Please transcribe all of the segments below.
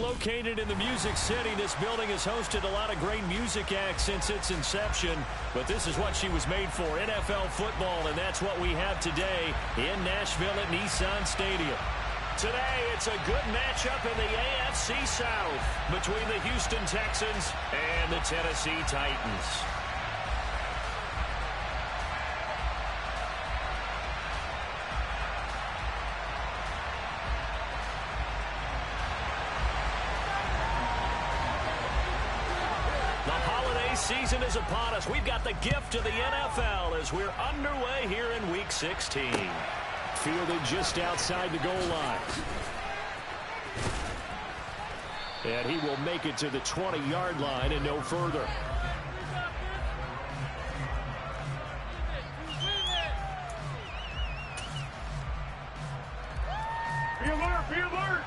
located in the Music City. This building has hosted a lot of great music acts since its inception, but this is what she was made for, NFL football, and that's what we have today in Nashville at Nissan Stadium. Today, it's a good matchup in the AFC South between the Houston Texans and the Tennessee Titans. Season is upon us. We've got the gift of the NFL as we're underway here in Week 16. Fielded just outside the goal line. And he will make it to the 20-yard line and no further. Be alert! Be alert!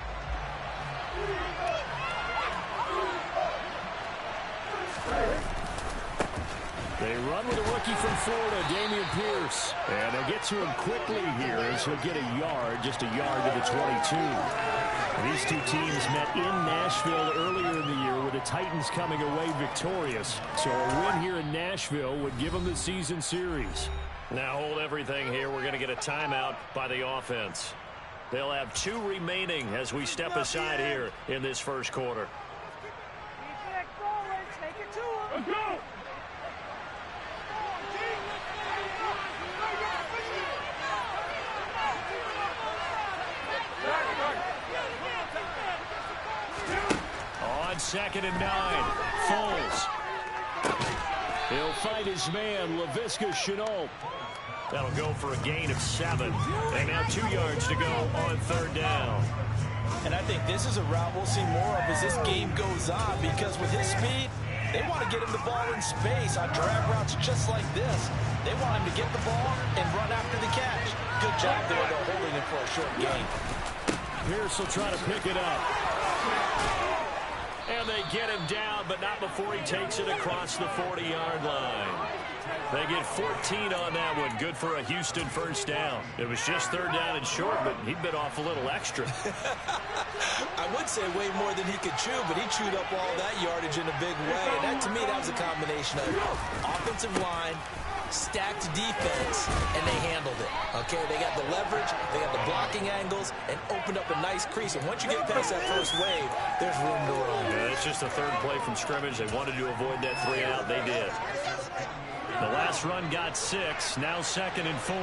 They run with a rookie from Florida, Dameon Pierce. And they'll get to him quickly here as he'll get a yard, just a yard to the 22. These two teams met in Nashville earlier in the year with the Titans coming away victorious. So a win here in Nashville would give them the season series. Now hold everything here. We're going to get a timeout by the offense. They'll have 2 remaining as we step aside here in this first quarter. Let's go! On 2nd and 9, Foles. He'll fight his man, Laviska Shenault. That'll go for a gain of 7. And now 2 yards to go on 3rd down. And I think this is a route we'll see more of as this game goes on, because with his speed, they want to get him the ball in space on drag routes just like this. They want him to get the ball and run after the catch. Good job there, though, holding him for a short gain. Pierce will try to pick it up. And they get him down, but not before he takes it across the 40-yard line. They get 14 on that one. Good for a Houston first down. It was just 3rd down and short, but he bit off a little extra. I would say way more than he could chew, but he chewed up all that yardage in a big way. And that, to me, that was a combination of offensive line, stacked defense, and they handled it. Okay, they got the leverage, they got the blocking angles, and opened up a nice crease. And once you get past that first wave, there's room to run. Yeah, it's just a 3rd play from scrimmage. They wanted to avoid that 3 and out. They did. The last run got 6, now 2nd and 4.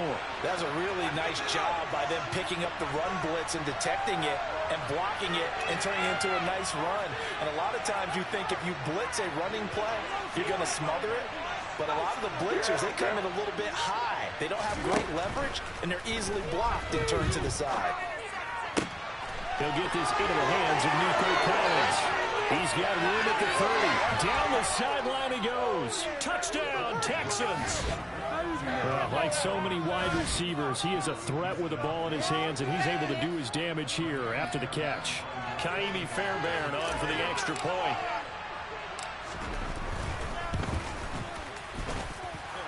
That was a really nice job by them picking up the run blitz and detecting it and blocking it and turning it into a nice run. And a lot of times you think if you blitz a running play, you're going to smother it. But a lot of the blitzers, they come in a little bit high. They don't have great leverage, and they're easily blocked and turned to the side. He'll get this into the hands of Nico Collins. He's got room at the 30. Down the sideline he goes. Touchdown, Texans. Like so many wide receivers, he is a threat with the ball in his hands, and he's able to do his damage here after the catch. Kaimi Fairbairn on for the extra point.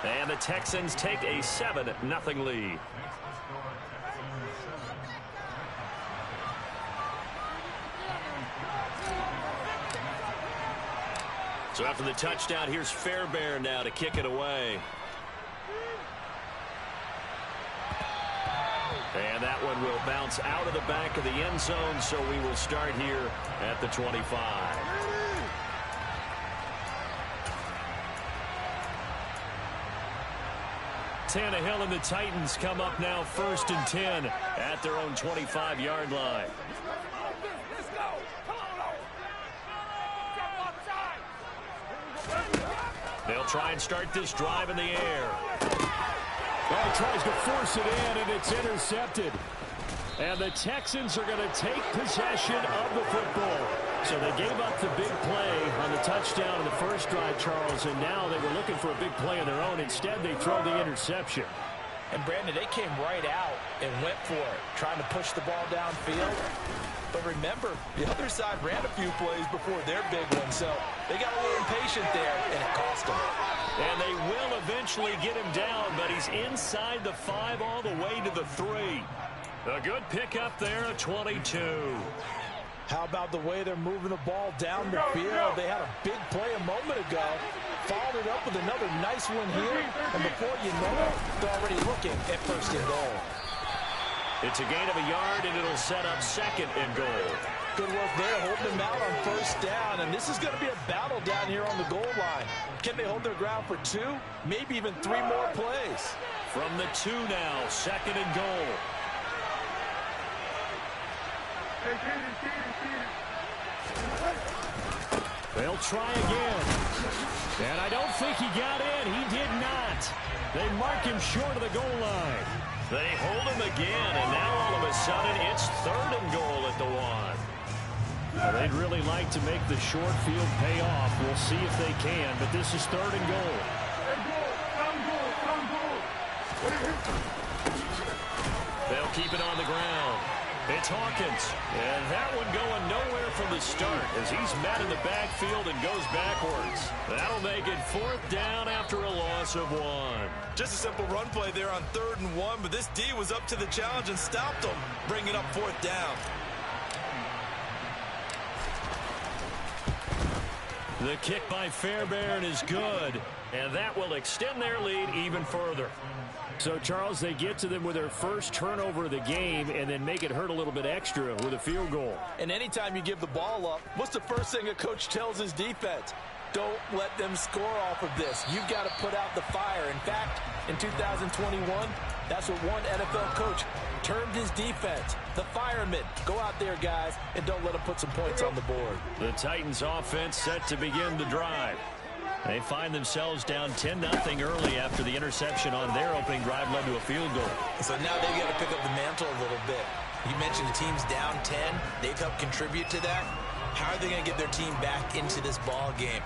And the Texans take a 7-0 lead. So after the touchdown, here's Fairbairn now to kick it away. And that one will bounce out of the back of the end zone, so we will start here at the 25. Tannehill and the Titans come up now 1st and 10 at their own 25-yard line. They'll try and start this drive in the air. Well, he tries to force it in, and it's intercepted. And the Texans are going to take possession of the football. So they gave up the big play on the touchdown in the first drive, Charles, and now they were looking for a big play of their own. Instead, they throw the interception. And, Brandon, they came right out and went for it, trying to push the ball downfield. But remember, the other side ran a few plays before their big one, so they got a little impatient there, and it cost them. And they will eventually get him down, but he's inside the 5 all the way to the 3. A good pickup there, a 22. How about the way they're moving the ball down the field? They had a big play a moment ago. Followed it up with another nice one here. And before you know it, they're already looking at first and goal. It's a gain of a yard, and it'll set up second and goal. Good work there, holding them out on first down. And this is going to be a battle down here on the goal line. Can they hold their ground for 2, maybe even 3 more plays? From the 2 now, second and goal. They'll try again. And I don't think he got in. He did not. They mark him short of the goal line. They hold him again, and now all of a sudden it's third and goal at the 1. Well, they'd really like to make the short field pay off. We'll see if they can, but this is third and goal. They'll keep it on the ground. It's Hawkins, and that one going nowhere from the start as he's met in the backfield and goes backwards. That'll make it fourth down after a loss of 1. Just a simple run play there on 3rd and 1, but this D was up to the challenge and stopped them, bringing up 4th down. The kick by Fairbairn is good, and that will extend their lead even further. So, Charles, they get to them with their first turnover of the game and then make it hurt a little bit extra with a field goal. And anytime you give the ball up, what's the first thing a coach tells his defense? Don't let them score off of this. You've got to put out the fire. In fact, in 2021, that's what one NFL coach termed his defense. The firemen. Go out there, guys, and don't let them put some points on the board. The Titans offense set to begin the drive. They find themselves down 10-0 early after the interception on their opening drive led to a field goal. So now they've got to pick up the mantle a little bit. You mentioned the team's down 10. They've helped contribute to that. How are they going to get their team back into this ball game?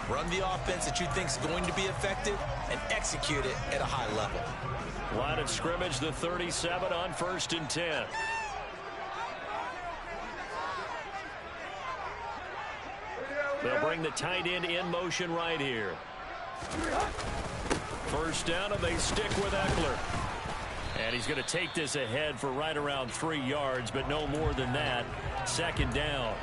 Run the offense that you think is going to be effective and execute it at a high level. Line of scrimmage, the 37 on 1st and 10. They'll bring the tight end in motion right here. First down, and they stick with Eckler. And he's going to take this ahead for right around 3 yards, but no more than that. Second down.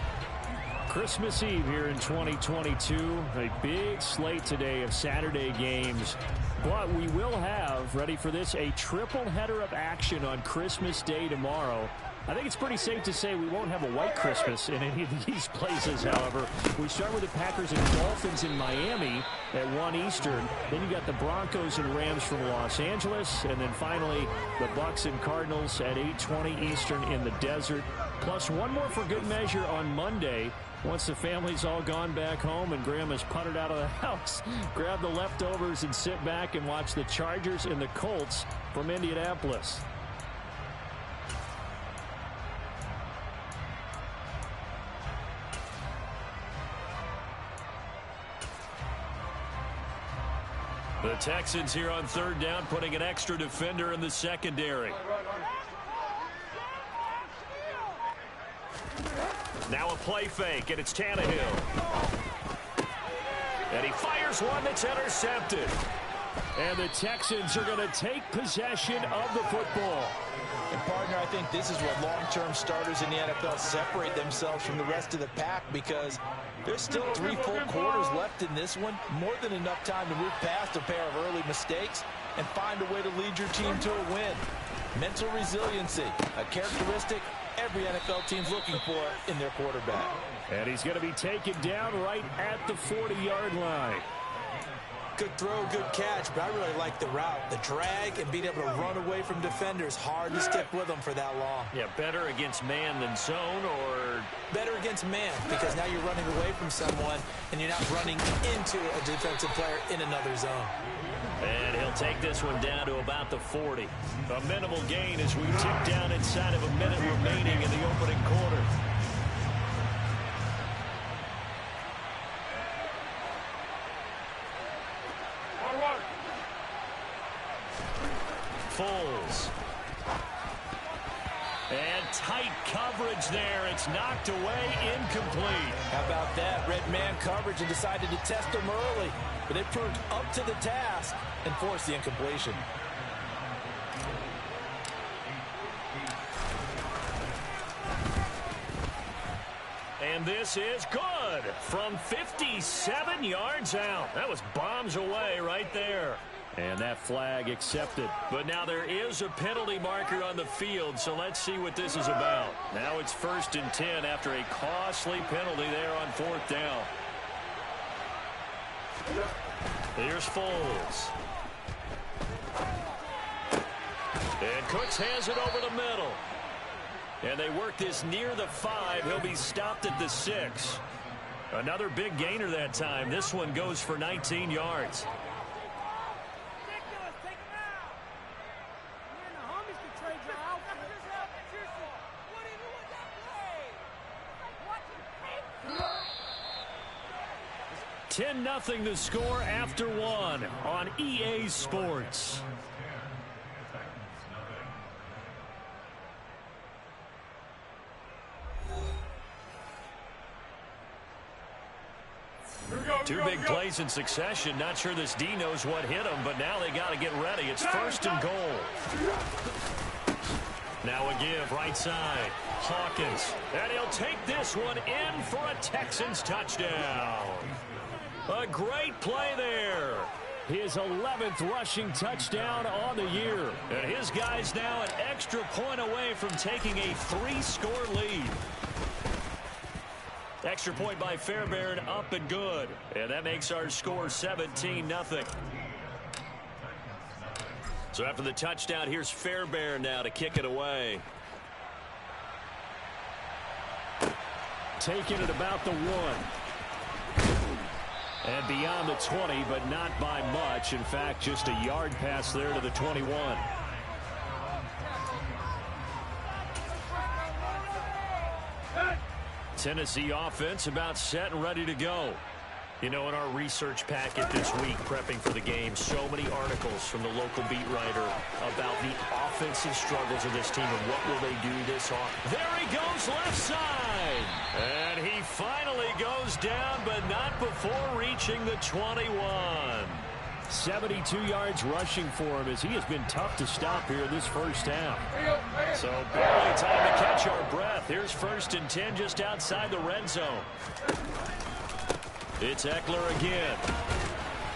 Christmas Eve here in 2022. A big slate today of Saturday games. But we will have, ready for this, a triple header of action on Christmas Day tomorrow. I think it's pretty safe to say we won't have a white Christmas in any of these places, however. We start with the Packers and Dolphins in Miami at 1 Eastern. Then you got the Broncos and Rams from Los Angeles. And then finally, the Bucs and Cardinals at 8:20 Eastern in the desert. Plus one more for good measure on Monday. Once the family's all gone back home and Grandma's puttered out of the house, grab the leftovers and sit back and watch the Chargers and the Colts from Indianapolis. The Texans here on 3rd down, putting an extra defender in the secondary. Now a play fake, and it's Tannehill. And he fires one that's intercepted. And the Texans are going to take possession of the football. And, partner, I think this is what long-term starters in the NFL separate themselves from the rest of the pack, because there's still 3 full quarters left in this one. More than enough time to move past a pair of early mistakes and find a way to lead your team to a win. Mental resiliency, a characteristic every NFL team's looking for in their quarterback. And he's going to be taken down right at the 40-yard line. Good throw, good catch, but I really like the route. The drag and being able to run away from defenders. Hard to stick with them for that long. Yeah, better against man than zone, or? Better against man, because now you're running away from someone and you're not running into a defensive player in another zone. And he'll take this one down to about the 40. A minimal gain as we tick down inside of a minute remaining in the opening quarter. Foles. And tight coverage there. It's knocked away, incomplete. How about that? Red man coverage and decided to test him early. But it proved up to the task and forced the incompletion. And this is good from 57 yards out. That was bombs away right there. And that flag accepted. But now there is a penalty marker on the field, so let's see what this is about. Now it's 1st and 10 after a costly penalty there on 4th down. Here's Foles. And Cooks has it over the middle. And they work this near the 5. He'll be stopped at the 6. Another big gainer that time. This one goes for 19 yards. $10-0 the score after 1 on EA Sports. Two big plays in succession. Not sure this D knows what hit him, but now they got to get ready. It's 1st and goal. Now a give right side. Hawkins. And he'll take this one in for a Texans touchdown. A great play there. His 11th rushing touchdown on the year. And his guys now an extra point away from taking a 3-score lead. Extra point by Fairbairn, up and good. And that makes our score 17-0. So after the touchdown, here's Fairbairn now to kick it away. Taking it about the 1. And beyond the 20, but not by much. In fact, just a yard pass there to the 21. Tennessee offense about set and ready to go. You know, in our research packet this week, prepping for the game, so many articles from the local beat writer about the offensive struggles of this team and what will they do this off. There he goes left side. And he finally goes down, but not before reaching the 21. 72 yards rushing for him as he has been tough to stop here in this first half. So barely time to catch our breath. Here's 1st and 10 just outside the red zone. It's Eckler again.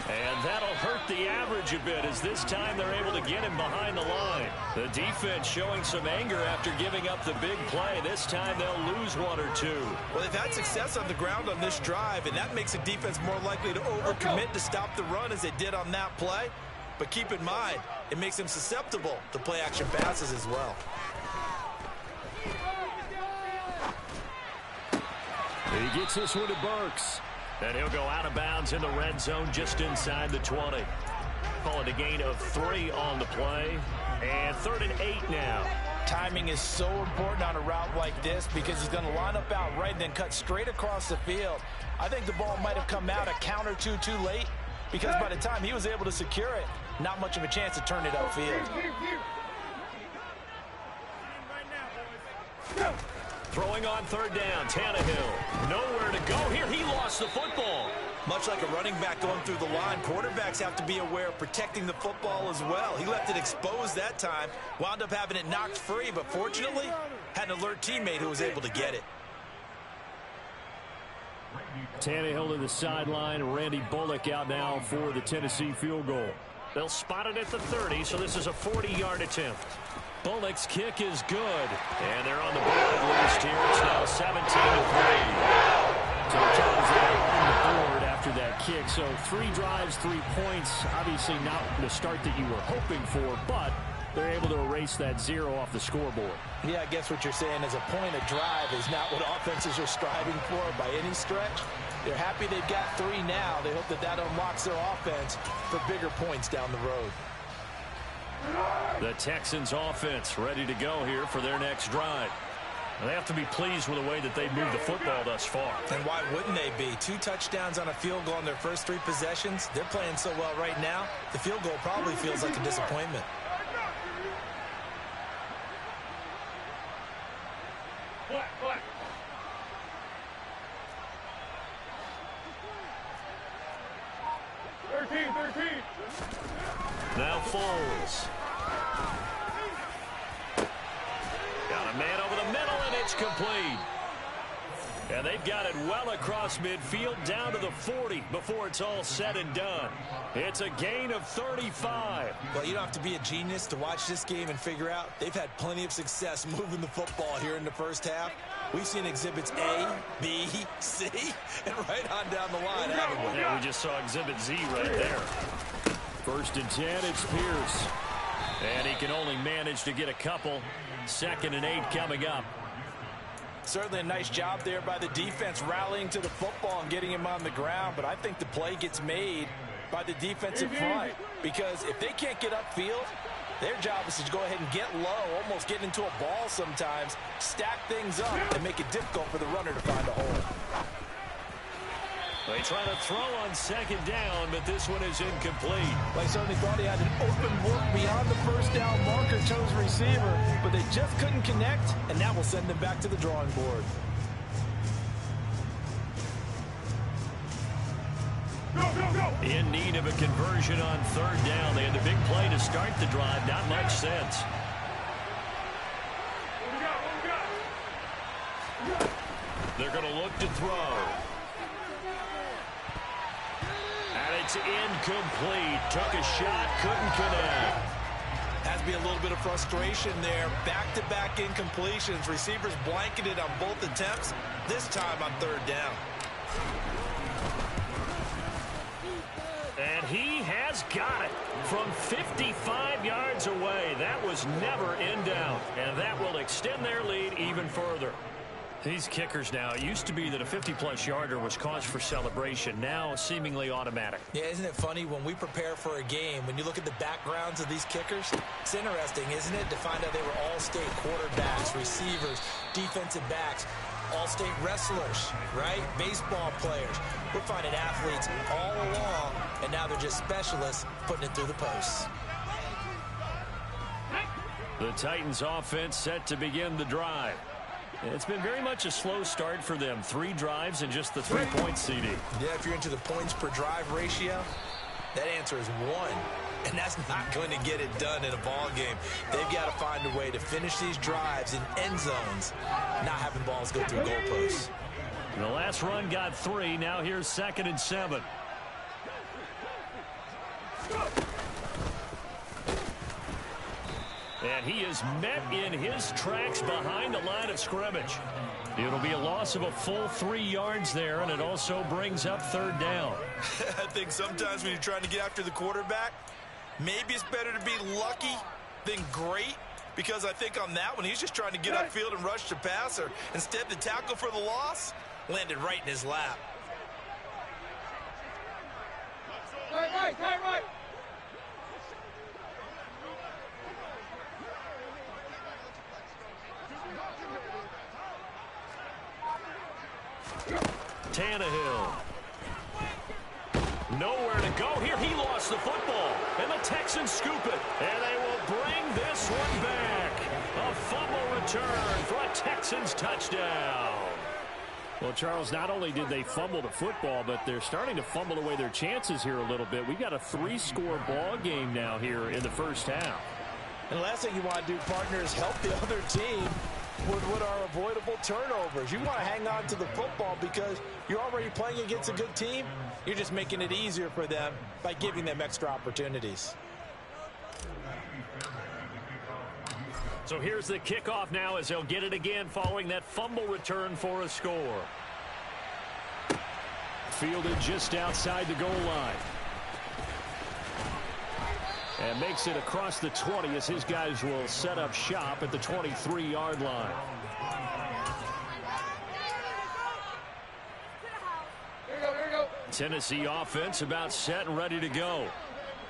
And that'll hurt the average a bit as this time they're able to get him behind the line. The defense showing some anger after giving up the big play. This time they'll lose 1 or 2. Well, they've had success on the ground on this drive, and that makes the defense more likely to overcommit to stop the run as they did on that play. But keep in mind, it makes them susceptible to play-action passes as well. He gets this one to Burks. And he'll go out of bounds in the red zone just inside the 20. Call it a gain of 3 on the play. And 3rd and 8 now. Timing is so important on a route like this because he's going to line up out right and then cut straight across the field. I think the ball might have come out a count or two too late because by the time he was able to secure it, not much of a chance to turn it outfield. Throwing on 3rd down, Tannehill. Nowhere to go here. He lost the football. Much like a running back going through the line, quarterbacks have to be aware of protecting the football as well. He left it exposed that time, wound up having it knocked free, but fortunately, had an alert teammate who was able to get it. Tannehill to the sideline. Randy Bullock out now for the Tennessee field goal. They'll spot it at the 30, so this is a 40-yard attempt. Bullock's kick is good. And they're on the board at least here. It's now 17-3. So the Cowboys are on the board after that kick. So 3 drives, 3 points. Obviously not the start that you were hoping for, but they're able to erase that 0 off the scoreboard. Yeah, I guess what you're saying is a point of drive is not what offenses are striving for by any stretch. They're happy they've got 3 now. They hope that that unlocks their offense for bigger points down the road. The Texans offense ready to go here for their next drive. And they have to be pleased with the way that they've moved the football thus far. And why wouldn't they be? 2 touchdowns on a field goal in their first 3 possessions. They're playing so well right now, the field goal probably feels like a disappointment. Now Foles. Got a man over the middle, and it's complete. And they've got it well across midfield down to the 40 before it's all said and done. It's a gain of 35. Well, you don't have to be a genius to watch this game and figure out they've had plenty of success moving the football here in the first half. We've seen exhibits A, B, C, and right on down the line, haven't we? Yeah, we just saw exhibit Z right there. First and 10, it's Pierce. And he can only manage to get a couple. 2nd and 8 coming up. Certainly a nice job there by the defense rallying to the football and getting him on the ground, but I think the play gets made by the defensive front because if they can't get upfield, their job is to go ahead and get low, almost get into a ball sometimes, stack things up, and make it difficult for the runner to find a hole. They try to throw on 2nd down, but this one is incomplete. They certainly thought he had an open look beyond the first down marker, chose receiver, but they just couldn't connect, and that will send them back to the drawing board. Go, go, go! In need of a conversion on 3rd down. They had the big play to start the drive. Not much sense. What we got? They're going to look to throw. And it's incomplete. Took a shot, couldn't connect. Has to be a little bit of frustration there. Back-to-back incompletions. Receivers blanketed on both attempts, this time on 3rd down. And he has got it from 55 yards away. That was never in doubt. And that will extend their lead even further. These kickers now, it used to be that a 50-plus yarder was cause for celebration. Now seemingly automatic. Yeah, isn't it funny when we prepare for a game, when you look at the backgrounds of these kickers, it's interesting, isn't it, to find out they were all-state quarterbacks, receivers, defensive backs, all-state wrestlers, right? Baseball players. We're finding athletes all along, and now they're just specialists putting it through the posts. The Titans offense set to begin the drive. It's been very much a slow start for them. 3 drives and just the 3 points, CD. Yeah, if you're into the points per drive ratio, that answer is 1. And that's not going to get it done in a ball game. They've got to find a way to finish these drives in end zones, not having balls go through goalposts. The last run got 3. Now here's 2nd and 7. And he is met in his tracks behind the line of scrimmage. It'll be a loss of a full 3 yards there, and it also brings up 3rd down. I think sometimes when you're trying to get after the quarterback, maybe it's better to be lucky than great, because I think on that one, he's just trying to get upfield and rush the passer. Instead, the tackle for the loss landed right in his lap. Right. Tannehill. Nowhere to go here. He lost the football. And the Texans scoop it. And they will bring this one back. A fumble return for a Texans touchdown. Well, Charles, not only did they fumble the football, but they're starting to fumble away their chances here a little bit. We've got a 3-score ball game now here in the first half. And the last thing you want to do, partner, is help the other team with what are avoidable turnovers. You want to hang on to the football because you're already playing against a good team. You're just making it easier for them by giving them extra opportunities. So here's the kickoff now as they'll get it again following that fumble return for a score. Fielded just outside the goal line. And makes it across the 20 as his guys will set up shop at the 23-yard line. Here we go. Tennessee offense about set and ready to go.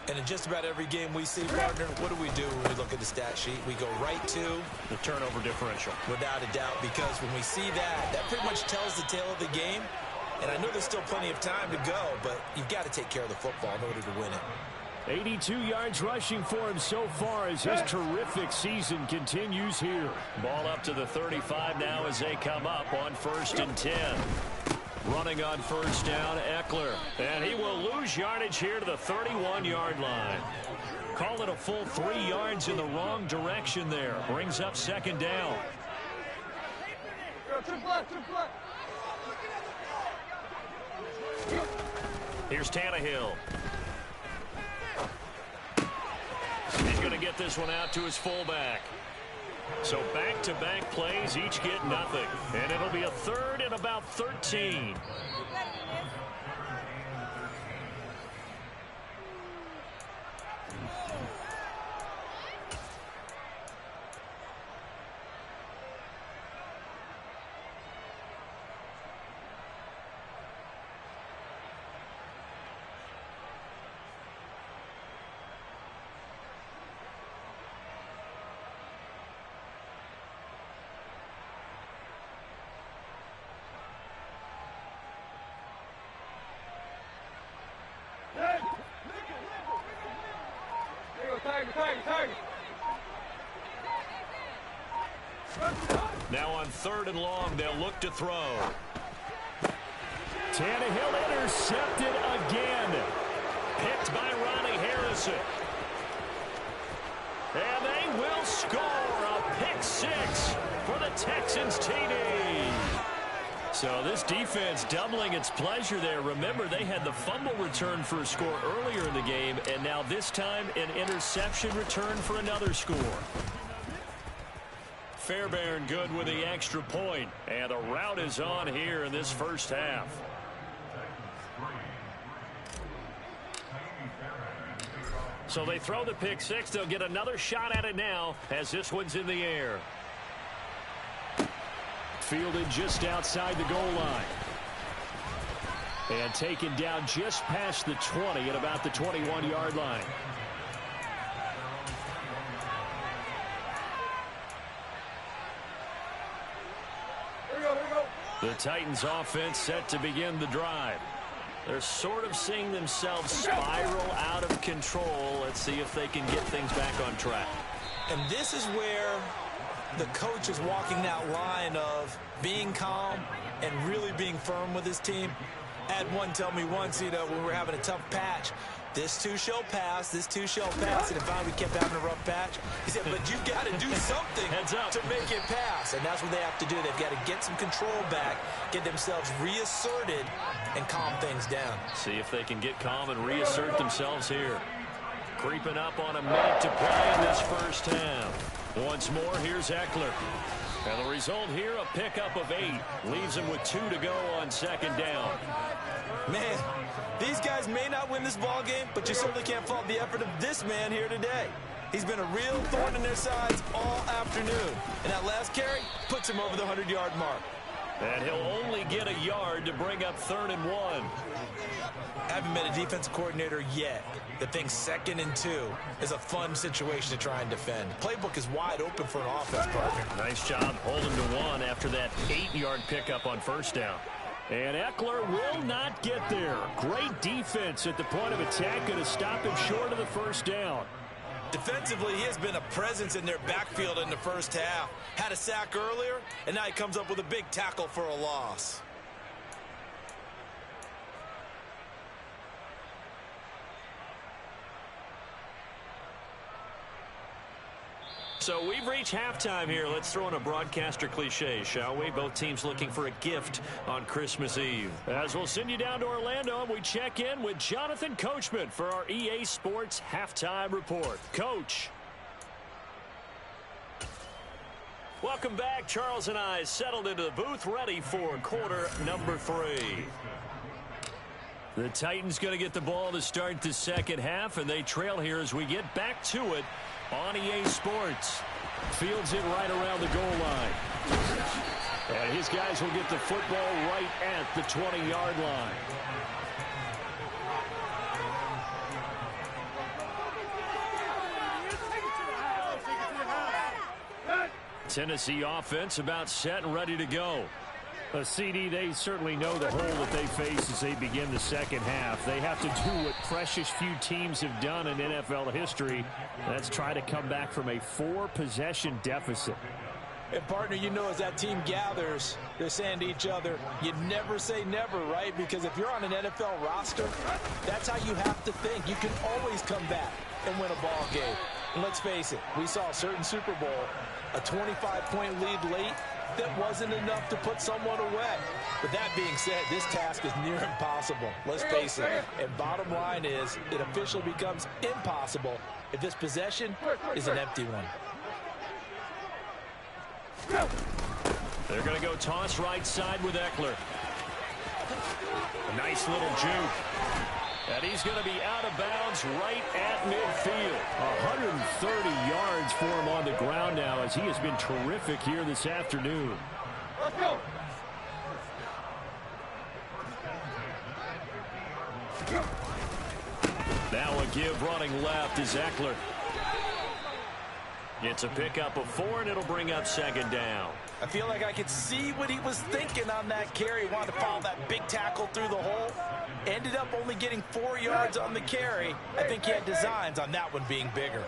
And in just about every game we see, partner, what do we do when we look at the stat sheet? We go right to the turnover differential. Without a doubt, because when we see that, that pretty much tells the tale of the game. And I know there's still plenty of time to go, but you've got to take care of the football in order to win it. 82 yards rushing for him so far as his terrific season continues here. Ball up to the 35 now as they come up on 1st and 10. Running on 1st down, Eckler. And he will lose yardage here to the 31-yard line. Call it a full 3 yards in the wrong direction there. Brings up 2nd down. Here's Tannehill. He's going to get this one out to his fullback. So back-to-back plays, each get nothing. And it'll be a third and about 13. Now on 3rd and long, they'll look to throw. Tannehill intercepted again. Picked by Ronnie Harrison. And they will score a pick 6 for the Texans TD. So this defense doubling its pleasure there. Remember, they had the fumble return for a score earlier in the game, and now this time an interception return for another score. Fairbairn good with the extra point, and the rout is on here in this first half. So they throw the pick 6. They'll get another shot at it now as this one's in the air. Fielded just outside the goal line. And taken down just past the 20 at about the 21-yard line. The Titans offense set to begin the drive. They're sort of seeing themselves spiral out of control. Let's see if they can get things back on track. And this is where the coach is walking that line of being calm and really being firm with his team. I had one tell me once, when we were having a tough patch, this too shall pass, this too shall pass, and finally we kept having a rough patch. He said, but you've got to do something to make it pass, and that's what they have to do. They've got to get some control back, get themselves reasserted, and calm things down. See if they can get calm and reassert themselves here. Creeping up on a minute to play in this first half. Once more, here's Eckler. And the result here, a pickup of 8. Leaves him with 2 to go on 2nd down. Man, these guys may not win this ball game, but you certainly can't fault the effort of this man here today. He's been a real thorn in their sides all afternoon. And that last carry puts him over the 100-yard mark. And he'll only get a yard to bring up 3rd and 1. Haven't been a defensive coordinator yet that thinks 2nd and 2 is a fun situation to try and defend. Playbook is wide open for an offense, partner. Nice job holding to 1 after that 8-yard pickup on 1st down. And Eckler will not get there. Great defense at the point of attack, going to stop him short of the 1st down. Defensively, he has been a presence in their backfield in the first half. Had a sack earlier, and now he comes up with a big tackle for a loss. So we've reached halftime here. Let's throw in a broadcaster cliche, shall we? Both teams looking for a gift on Christmas Eve. As we'll send you down to Orlando, and we check in with Jonathan Coachman for our EA Sports Halftime Report. Coach. Welcome back. Charles and I settled into the booth, ready for quarter number 3. The Titans going to get the ball to start the second half, and they trail here as we get back to it on EA Sports. Fields it right around the goal line. And his guys will get the football right at the 20-yard line. Tennessee offense about set and ready to go. CD, they certainly know the hole that they face as they begin the second half. They have to do what precious few teams have done in NFL history. That's try to come back from a 4-possession deficit. And, partner, as that team gathers, they're saying to each other, you never say never, right? Because if you're on an NFL roster, that's how you have to think. You can always come back and win a ball game. And let's face it, we saw a certain Super Bowl, a 25-point lead late, that wasn't enough to put someone away. But that being said, this task is near impossible. Let's face it. And bottom line is, it officially becomes impossible if this possession is an empty one. They're going to go toss right side with Eckler. A nice little juke. And he's going to be out of bounds right at midfield. 130 yards for him on the ground now, as he has been terrific here this afternoon. Let's go. Now a give running left is Eckler. It's a pickup of 4, and it'll bring up second down. I feel like I could see what he was thinking on that carry. He wanted to follow that big tackle through the hole. Ended up only getting 4 yards on the carry. I think he had designs on that one being bigger.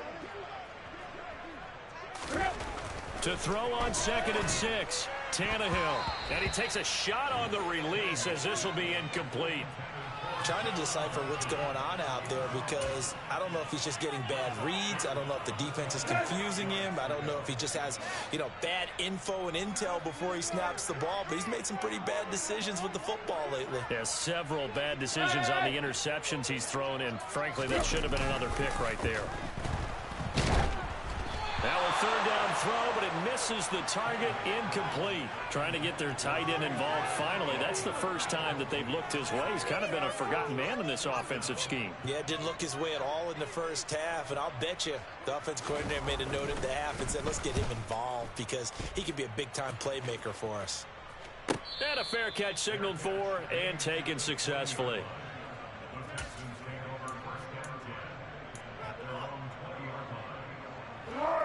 To throw on 2nd and 6, Tannehill. And he takes a shot on the release, as this will be incomplete. Trying to decipher what's going on out there, because I don't know if he's just getting bad reads. I don't know if the defense is confusing him. I don't know if he just has, bad info and intel before he snaps the ball. But he's made some pretty bad decisions with the football lately. Yeah, several bad decisions on the interceptions he's thrown, and frankly, that should have been another pick right there. Now a 3rd down throw, but it misses the target, incomplete. Trying to get their tight end involved finally. That's the first time that they've looked his way. He's kind of been a forgotten man in this offensive scheme. Yeah, didn't look his way at all in the first half, and I'll bet you the offense coordinator made a note at the half and said, let's get him involved, because he could be a big-time playmaker for us. And a fair catch signaled for and taken successfully.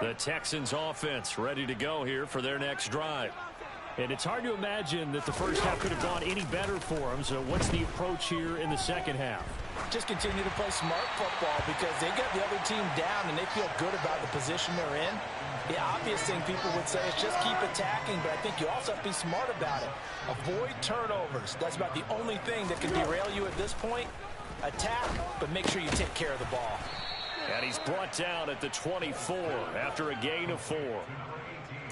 The Texans offense ready to go here for their next drive. And it's hard to imagine that the first half could have gone any better for them. So what's the approach here in the second half? Just continue to play smart football, because they got the other team down and they feel good about the position they're in. The obvious thing people would say is just keep attacking, but I think you also have to be smart about it. Avoid turnovers. That's about the only thing that can derail you at this point. Attack, but make sure you take care of the ball. And he's brought down at the 24 after a gain of 4.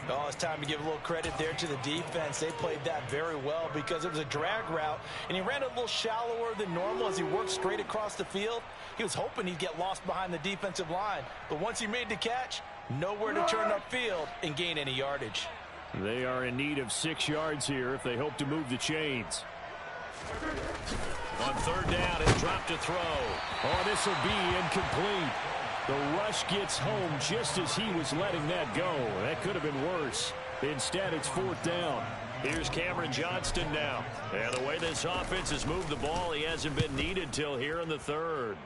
Oh, it's time to give a little credit there to the defense. They played that very well, because it was a drag route, and he ran a little shallower than normal as he worked straight across the field. He was hoping he'd get lost behind the defensive line, but once he made the catch, nowhere to turn upfield and gain any yardage. They are in need of 6 yards here if they hope to move the chains. On 3rd down, and drop to throw. Oh, this will be incomplete. The rush gets home just as he was letting that go. That could have been worse. Instead, it's 4th down. Here's Cameron Johnston now. And the way this offense has moved the ball, he hasn't been needed till here in the 3rd.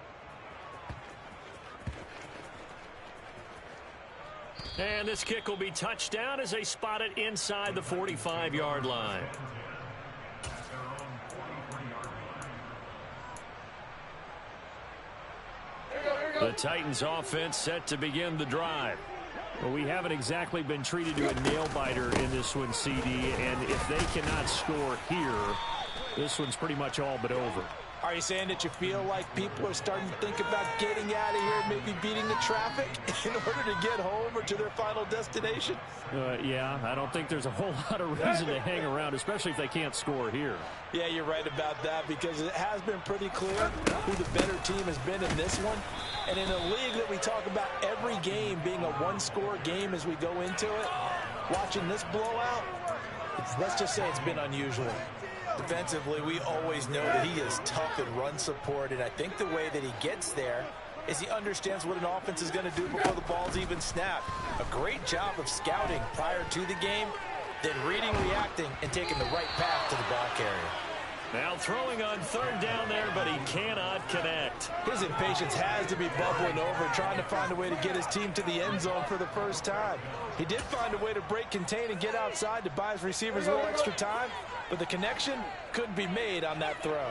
And this kick will be touched down as they spot it inside the 45-yard line. The Titans offense set to begin the drive. Well, we haven't exactly been treated to a nail-biter in this one, CD, and if they cannot score here, this one's pretty much all but over. Are you saying that you feel like people are starting to think about getting out of here, maybe beating the traffic in order to get home or to their final destination? Yeah, I don't think there's a whole lot of reason to hang around, especially if they can't score here. Yeah, you're right about that, because it has been pretty clear who the better team has been in this one. And in a league that we talk about every game being a one-score game as we go into it, watching this blowout, let's just say it's been unusual. Defensively, we always know that he is tough in run support, and I think the way that he gets there is he understands what an offense is going to do before the ball's even snapped. A great job of scouting prior to the game, then reading, reacting, and taking the right path to the ball carrier. Now throwing on 3rd down there, but he cannot connect. His impatience has to be bubbling over, trying to find a way to get his team to the end zone for the first time. He did find a way to break, contain, and get outside to buy his receivers a little extra time, but the connection couldn't be made on that throw.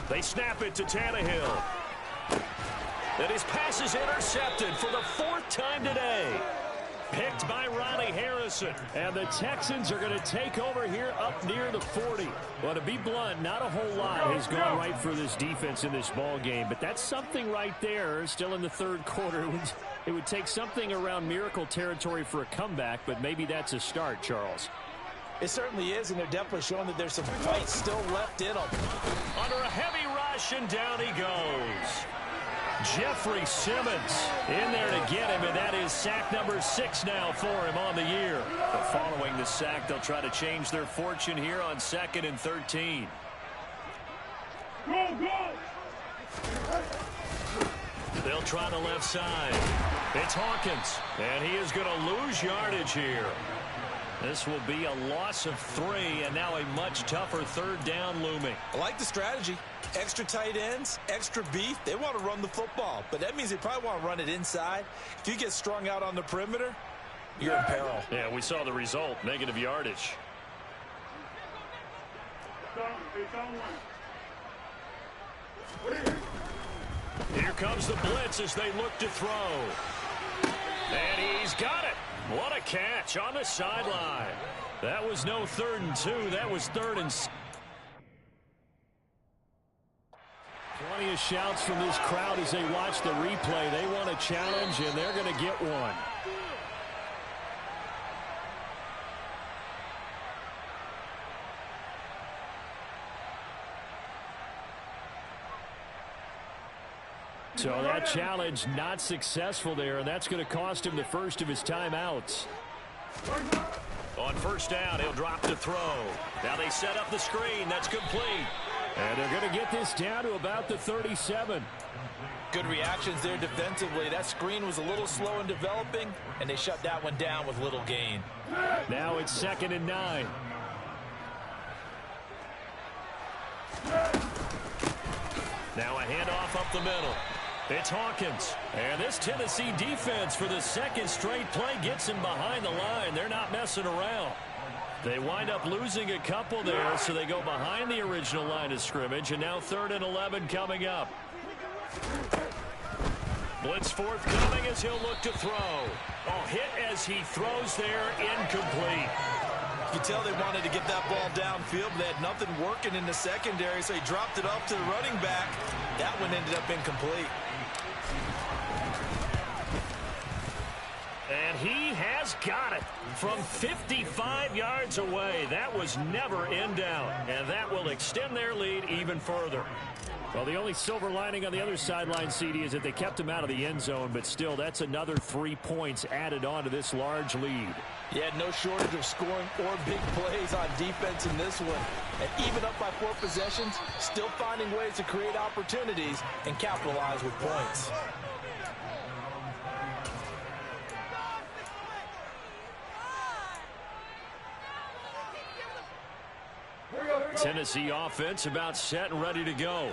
They snap it to Tannehill. And his pass is intercepted for the 4th time today. Picked by Ronnie Harrison. And the Texans are going to take over here up near the 40. Well, to be blunt, not a whole lot has gone right for this defense in this ball game. But that's something right there. Still in the 3rd quarter. It would take something around miracle territory for a comeback, but maybe that's a start, Charles. It certainly is, and they're definitely showing that there's some fight still left in them. Under a heavy rush, and down he goes. Jeffrey Simmons in there to get him, and that is sack number 6 now for him on the year. But following the sack, they'll try to change their fortune here on 2nd and 13. Go, go! They'll try the left side. It's Hawkins, and he is going to lose yardage here. This will be a loss of 3, and now a much tougher 3rd down looming. I like the strategy. Extra tight ends, extra beef. They want to run the football, but that means they probably want to run it inside. If you get strung out on the perimeter, you're in peril. Yeah, we saw the result, negative yardage. Here comes the blitz as they look to throw. And he's got it. What a catch on the sideline. That was no 3rd and 2. That was 3rd and 6. Plenty of shouts from this crowd as they watch the replay. They want a challenge, and they're going to get one. So that challenge not successful there, and that's going to cost him the first of his timeouts. On 1st down, he'll drop to throw. Now they set up the screen. That's complete. And they're going to get this down to about the 37. Good reactions there defensively. That screen was a little slow in developing, and they shut that one down with little gain. Now it's 2nd and 9. Now a handoff up the middle. It's Hawkins. And this Tennessee defense for the 2nd straight play gets him behind the line. They're not messing around. They wind up losing a couple there, so they go behind the original line of scrimmage, and now 3rd and 11 coming up. Blitz forthcoming as he'll look to throw. Oh, hit as he throws there, incomplete. You can tell they wanted to get that ball downfield, but they had nothing working in the secondary, so he dropped it off to the running back. That one ended up incomplete. And he has got it from 55 yards away. That was never in doubt, and that will extend their lead even further. Well, the only silver lining on the other sideline, CD, is that they kept him out of the end zone, but still, that's another 3 points added on to this large lead. Yeah, no shortage of scoring or big plays on defense in this one. And even up by 4 possessions, still finding ways to create opportunities and capitalize with points. Tennessee offense about set and ready to go.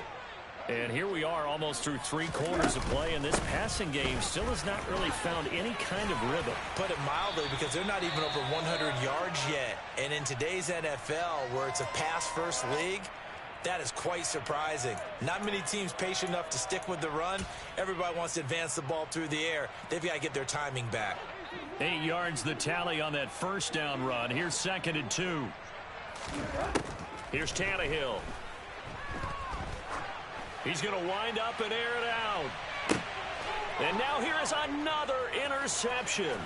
And here we are almost through 3 quarters of play, and this passing game still has not really found any kind of rhythm. Put it mildly, because they're not even over 100 yards yet. And in today's NFL, where it's a pass-first league, that is quite surprising. Not many teams patient enough to stick with the run. Everybody wants to advance the ball through the air. They've got to get their timing back. 8 yards the tally on that 1st down run. Here's 2nd and 2. Here's Tannehill. He's going to wind up and air it out. And now here is another interception.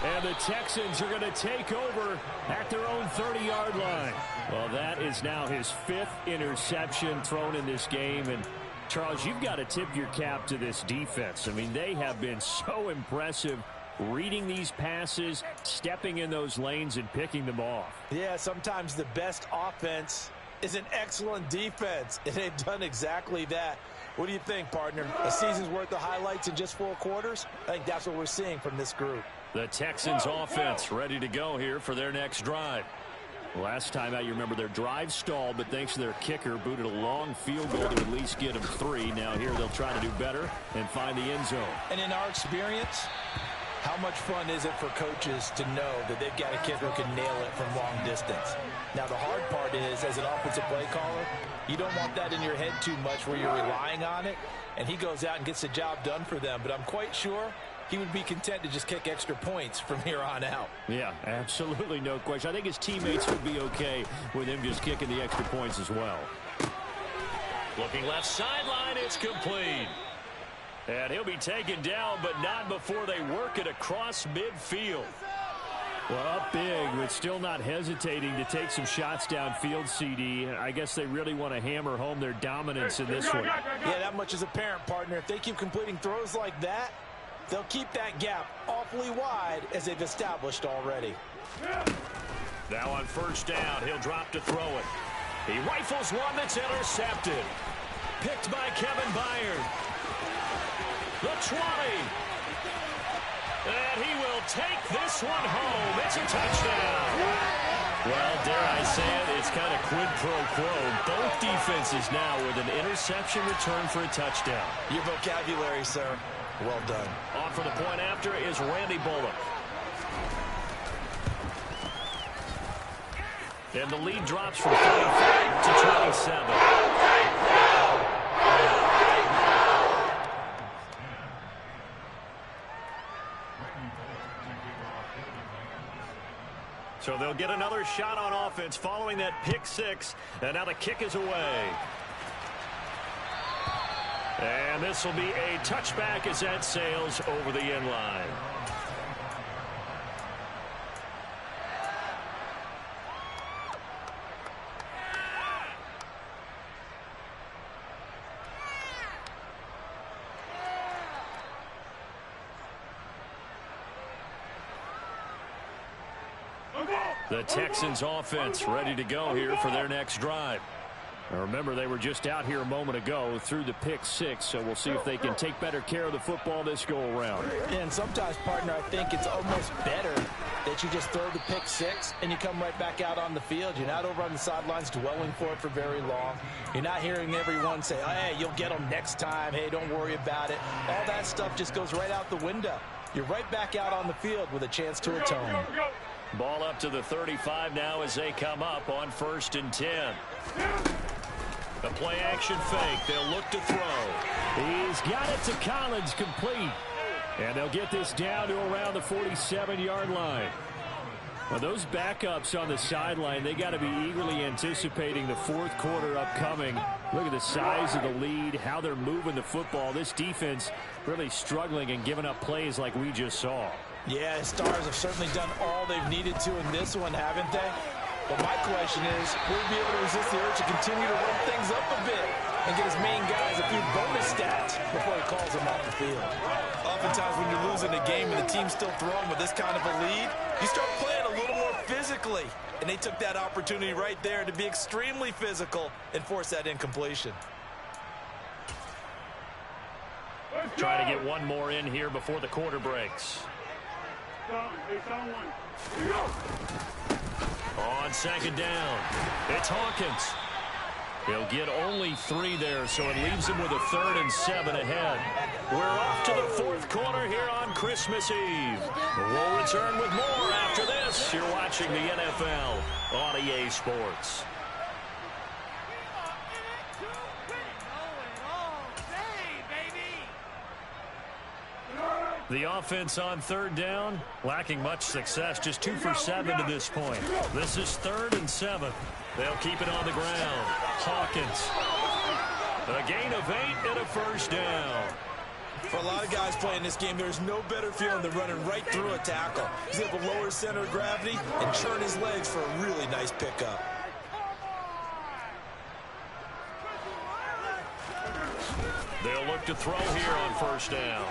And the Texans are going to take over at their own 30-yard line. Well, that is now his 5th interception thrown in this game. And, Charles, you've got to tip your cap to this defense. I mean, they have been so impressive reading these passes, stepping in those lanes, and picking them off. Yeah, sometimes the best offense is an excellent defense, and they've done exactly that. What do you think, partner? A season's worth of highlights in just 4 quarters? I think that's what we're seeing from this group. The Texans offense ready to go here for their next drive. Last time out, you remember their drive stalled, but thanks to their kicker, booted a long field goal to at least get them 3. Now here they'll try to do better and find the end zone. And in our experience, how much fun is it for coaches to know that they've got a kicker who can nail it from long distance? Now, the hard part is, as an offensive play caller, you don't want that in your head too much where you're relying on it, and he goes out and gets the job done for them. But I'm quite sure he would be content to just kick extra points from here on out. Yeah, absolutely no question. I think his teammates would be okay with him just kicking the extra points as well. Looking left sideline, it's complete. And he'll be taken down, but not before they work it across midfield. Well, up big, but still not hesitating to take some shots downfield, CD. I guess they really want to hammer home their dominance in this one. Yeah, that much is apparent, partner. If they keep completing throws like that, they'll keep that gap awfully wide as they've established already. Now on first down, he'll drop to throw it. He rifles one that's intercepted. Picked by Kevin Byard. The 20. And he will take this one home. It's a touchdown. Well, dare I say it, it's kind of quid pro quo. Both defenses now with an interception return for a touchdown. Your vocabulary, sir. Well done. On for the point after is Randy Bullock. And the lead drops from 35 to 27. So they'll get another shot on offense following that pick six. And now the kick is away. And this will be a touchback as that sails over the end line. The Texans offense ready to go here for their next drive. Now remember, they were just out here a moment ago through the pick six, so we'll see if they can take better care of the football this go around. And sometimes, partner, I think it's almost better that you just throw the pick six and you come right back out on the field. You're not over on the sidelines dwelling for it for very long. You're not hearing everyone say, hey, you'll get them next time. Hey, don't worry about it. All that stuff just goes right out the window. You're right back out on the field with a chance to atone. Ball up to the 35 now as they come up on 1st and 10. The play action fake. They'll look to throw. He's got it to Collins, complete. And they'll get this down to around the 47-yard line. Well, those backups on the sideline, they got to be eagerly anticipating the fourth quarter upcoming. Look at the size of the lead, how they're moving the football. This defense really struggling and giving up plays like we just saw. Yeah, Stars have certainly done all they've needed to in this one, haven't they? But my question is, will he be able to resist the urge to continue to run things up a bit and get his main guys a few bonus stats before he calls them off the field? Oftentimes when you're losing a game and the team's still throwing with this kind of a lead, you start playing a little more physically. And they took that opportunity right there to be extremely physical and force that incompletion. Try to get one more in here before the quarter breaks. On second down, it's Hawkins. He'll get only 3 there, so it leaves him with a 3rd and 7 ahead. We're off to the fourth quarter here on Christmas Eve. We'll return with more after this. You're watching the NFL on EA Sports. The offense on 3rd down, lacking much success, just 2 for 7 to this point. This is 3rd and 7. They'll keep it on the ground. Hawkins, a gain of 8 and a first down. For a lot of guys playing this game, there's no better feeling than running right through a tackle. He's able to lower center of gravity and churn his legs for a really nice pickup. They'll look to throw here on first down.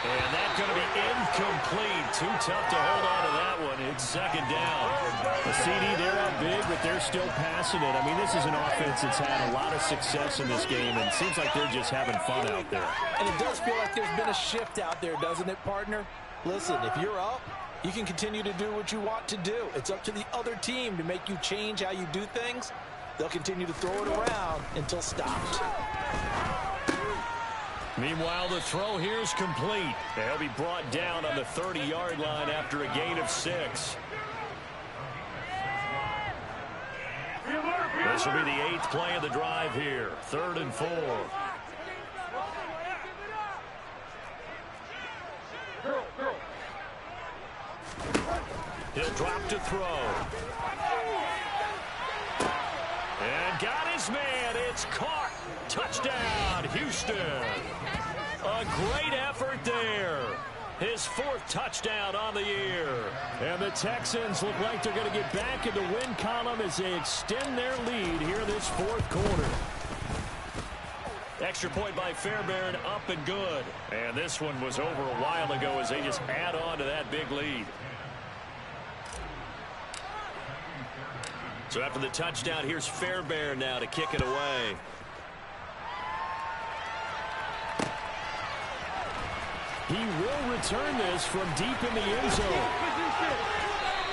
And that's going to be incomplete. Too tough to hold on to that one. It's second down. The CD, they're up big, but they're still passing it. I mean, this is an offense that's had a lot of success in this game, and it seems like they're just having fun out there. And it does feel like there's been a shift out there, doesn't it, partner? Listen, if you're up, you can continue to do what you want to do. It's up to the other team to make you change how you do things. They'll continue to throw it around until stopped. Meanwhile, the throw here is complete. They'll be brought down on the 30-yard line after a gain of 6. This will be the 8th play of the drive here. 3rd and 4. He'll drop to throw. And got his man. It's caught. Touchdown, Houston. A great effort there. His 4th touchdown on the year. And the Texans look like they're going to get back in the win column as they extend their lead here this 4th quarter. Extra point by Fairbairn, up and good. And this one was over a while ago as they just add on to that big lead. So after the touchdown, here's Fairbairn now to kick it away. He will return this from deep in the end zone.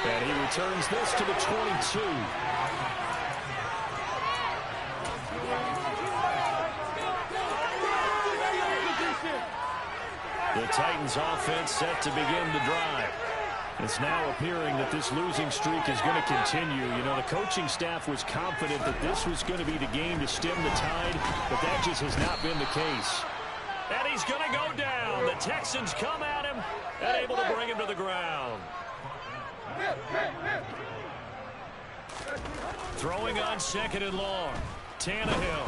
And he returns this to the 22. The Titans offense set to begin the drive. It's now appearing that this losing streak is going to continue. You know, the coaching staff was confident that this was going to be the game to stem the tide, but that just has not been the case. And he's going to go down. The Texans come at him and able to bring him to the ground. Throwing on 2nd and long. Tannehill.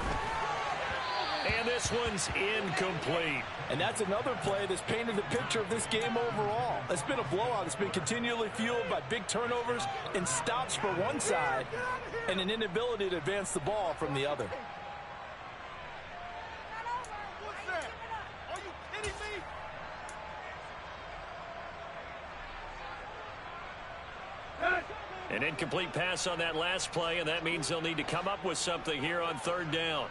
And this one's incomplete. And that's another play that's painted the picture of this game overall. It's been a blowout. It's been continually fueled by big turnovers and stops for one side and an inability to advance the ball from the other. An incomplete pass on that last play, and that means they'll need to come up with something here on 3rd down.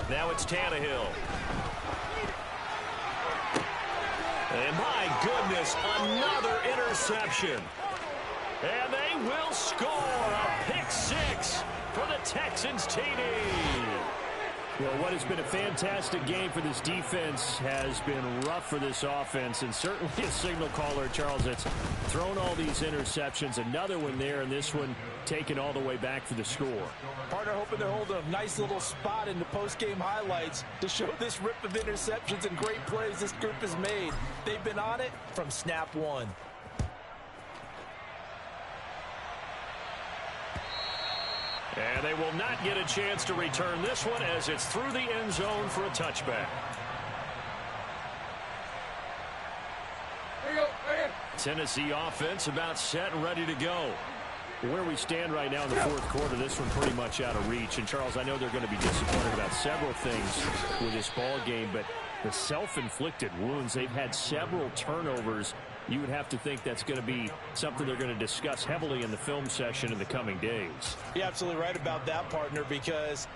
Now it's Tannehill. And my goodness, another interception. And they will score a pick 6 for the Texans TD. Well, what has been a fantastic game for this defense has been rough for this offense, and certainly a signal caller, Charles, that's thrown all these interceptions. Another one there, and this one taken all the way back for the score. Partner hoping they're holding a nice little spot in the post-game highlights to show this rip of interceptions and great plays this group has made. They've been on it from snap one. And they will not get a chance to return this one as it's through the end zone for a touchback. Tennessee offense about set and ready to go. Where we stand right now in the 4th quarter, this one pretty much out of reach. And, Charles, I know they're going to be disappointed about several things with this ball game, but the self-inflicted wounds, they've had several turnovers. You would have to think that's going to be something they're going to discuss heavily in the film session in the coming days. You're absolutely right about that, partner, because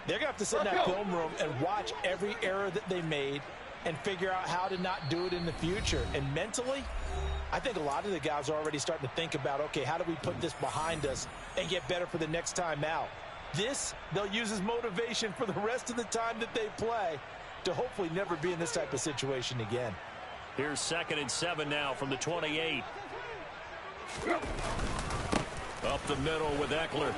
they're going to have to sit in that film room and watch every error that they made and figure out how to not do it in the future. And mentally, I think a lot of the guys are already starting to think about, okay, how do we put this behind us and get better for the next time out? This, they'll use as motivation for the rest of the time that they play to hopefully never be in this type of situation again. Here's 2nd and 7 now from the 28. Up the middle with Eckler.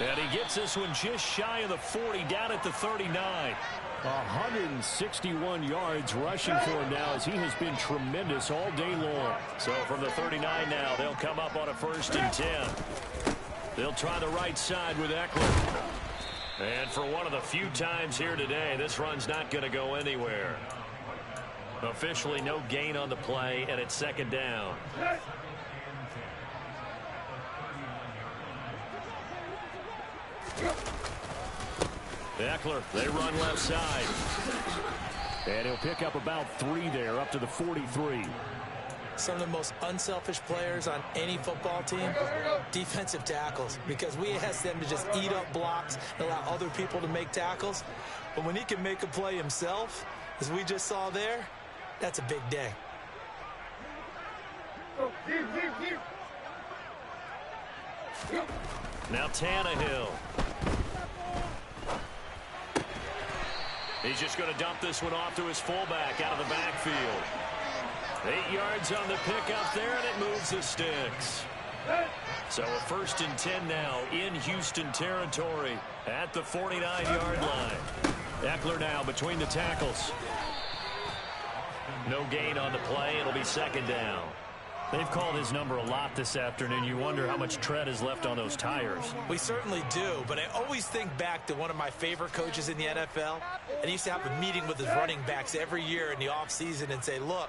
And he gets this one just shy of the 40, down at the 39. 161 yards rushing for him now as he has been tremendous all day long. So from the 39 now, they'll come up on a 1st and 10. They'll try the right side with Eckler. And for one of the few times here today, this run's not going to go anywhere. Officially no gain on the play, and it's 2nd down. Eckler, they run left side. And he'll pick up about 3 there, up to the 43. Some of the most unselfish players on any football team, defensive tackles, because we ask them to just eat up blocks and allow other people to make tackles. But when he can make a play himself, as we just saw there, that's a big day. Now Tannehill. He's just going to dump this one off to his fullback out of the backfield. 8 yards on the pickup there, and it moves the sticks. So a 1st and 10 now in Houston territory at the 49-yard line. Eckler now between the tackles. No gain on the play. It'll be 2nd down. They've called his number a lot this afternoon. You wonder how much tread is left on those tires. We certainly do, but I always think back to one of my favorite coaches in the NFL, and he used to have a meeting with his running backs every year in the offseason and say, look,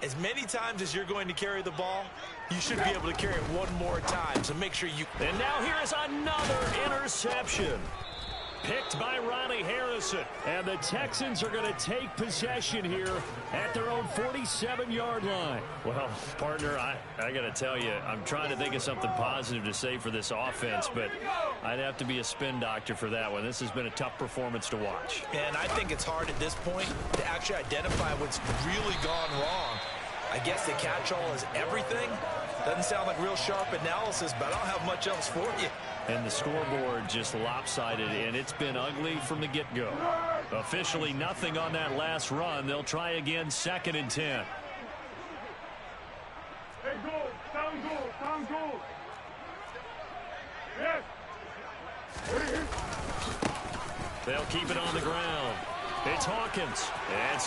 as many times as you're going to carry the ball, you should be able to carry it one more time, so make sure you... And now here is another interception. Picked by Ronnie Harrison. And the Texans are going to take possession here at their own 47-yard line. Well, partner, I got to tell you, I'm trying to think of something positive to say for this offense, but I'd have to be a spin doctor for that one. This has been a tough performance to watch. And I think it's hard at this point to actually identify what's really gone wrong. I guess the catch-all is everything. Doesn't sound like real sharp analysis, but I don't have much else for you. And the scoreboard just lopsided, and it's been ugly from the get-go. Officially nothing on that last run. They'll try again, 2nd and 10. Hey, goal, down goal. Yes. They'll keep it on the ground. It's Hawkins. And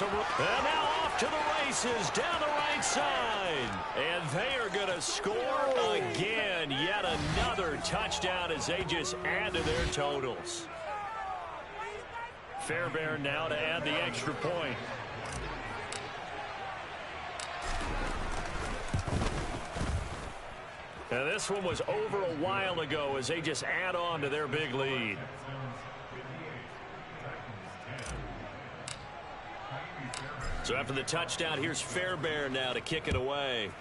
now off to the races down the right side. And they are going to score again. Yet another touchdown as they just add to their totals. Fairbairn now to add the extra point. Now this one was over a while ago as they just add on to their big lead. So after the touchdown, here's Fairbairn now to kick it away.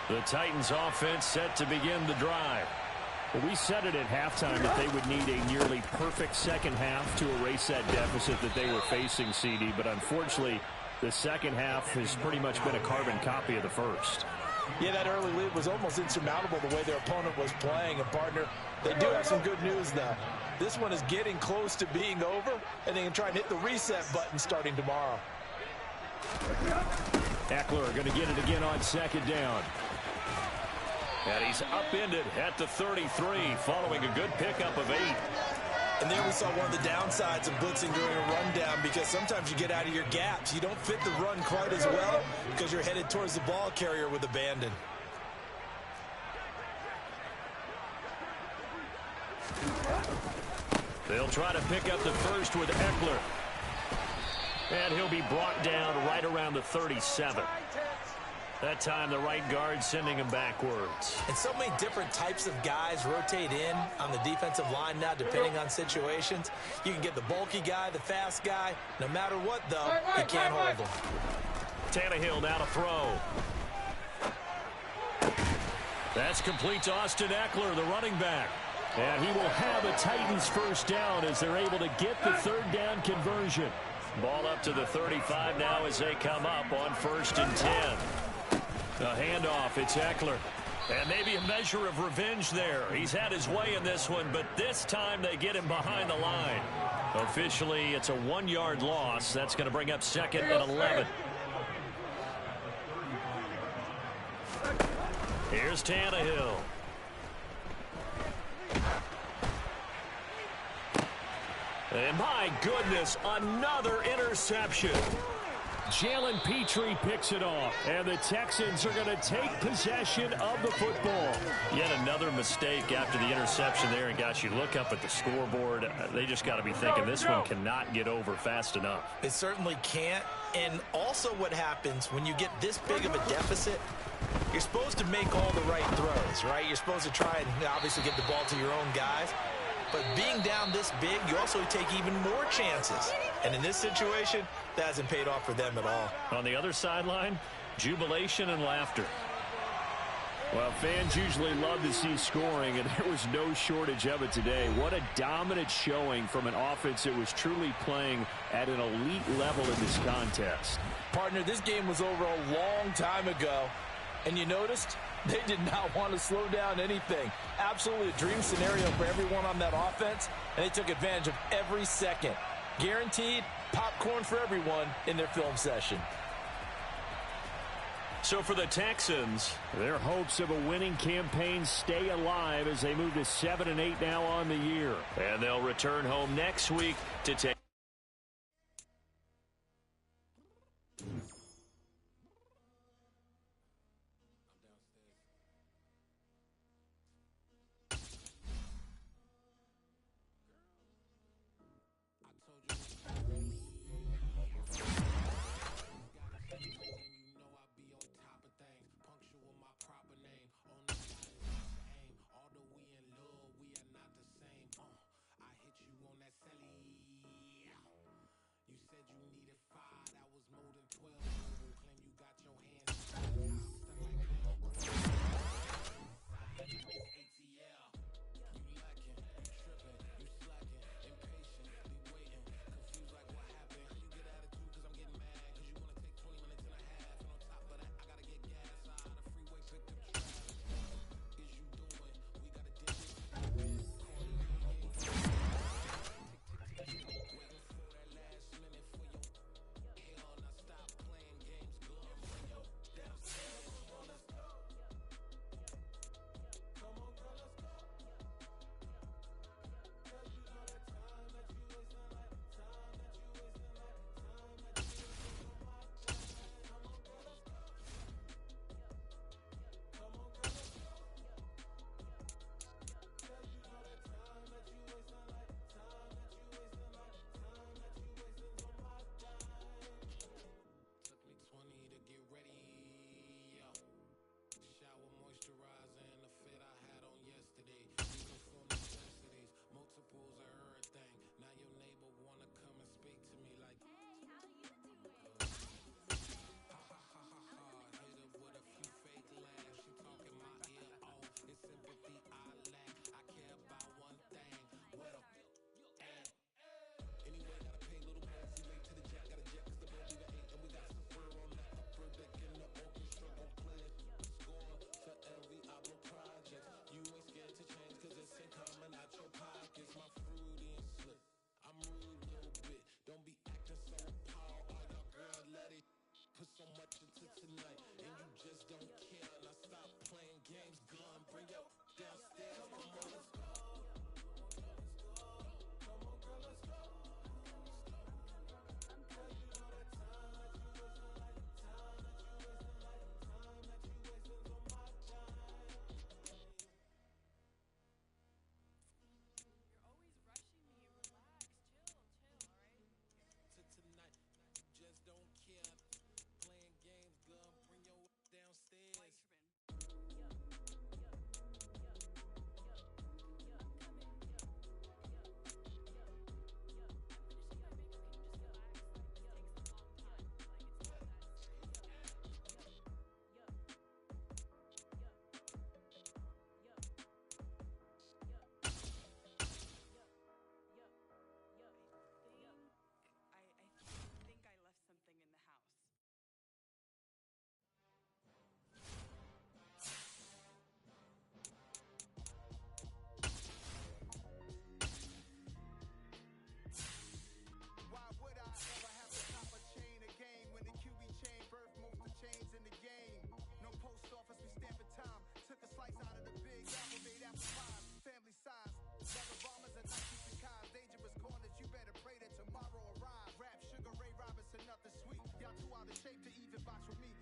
The Titans offense set to begin the drive. Well, we said it at halftime that they would need a nearly perfect second half to erase that deficit that they were facing, CD, but unfortunately, the second half has pretty much been a carbon copy of the first. Yeah, that early lead was almost insurmountable the way their opponent was playing. And, partner, they do have some good news, though. This one is getting close to being over, and they can try and hit the reset button starting tomorrow. Eckler going to get it again on 2nd down. And he's upended at the 33 following a good pickup of 8. And there we saw one of the downsides of blitzing during a rundown, because sometimes you get out of your gaps. You don't fit the run quite as well because you're headed towards the ball carrier with abandon. They'll try to pick up the first with Eckler. And he'll be brought down right around the 37. That time the right guard sending him backwards. And so many different types of guys rotate in on the defensive line now depending on situations. You can get the bulky guy, the fast guy. No matter what, though, you can't hold them. Tannehill now to throw. That's complete to Austin Eckler, the running back. And he will have a Titans first down as they're able to get the 3rd down conversion. Ball up to the 35 now as they come up on 1st and 10. The handoff, it's Eckler. And maybe a measure of revenge there. He's had his way in this one, but this time they get him behind the line. Officially, it's a 1-yard loss. That's going to bring up 2nd and 11. Here's Tannehill. And my goodness, another interception. Jalen Petrie picks it off, and the Texans are going to take possession of the football. Yet another mistake after the interception there, and gosh, you look up at the scoreboard, they just got to be thinking this one cannot get over fast enough. It certainly can't, and also what happens when you get this big of a deficit, you're supposed to make all the right throws, right? You're supposed to try and obviously get the ball to your own guys. But being down this big, you also take even more chances. And in this situation, that hasn't paid off for them at all. On the other sideline, jubilation and laughter. Well, fans usually love to see scoring, and there was no shortage of it today. What a dominant showing from an offense that was truly playing at an elite level in this contest. Partner, this game was over a long time ago. And you noticed they did not want to slow down anything. Absolutely a dream scenario for everyone on that offense, and they took advantage of every second. Guaranteed popcorn for everyone in their film session. So for the Texans, their hopes of a winning campaign stay alive as they move to 7-8 now on the year. And they'll return home next week to take. Y'all too out of shape to even box with me.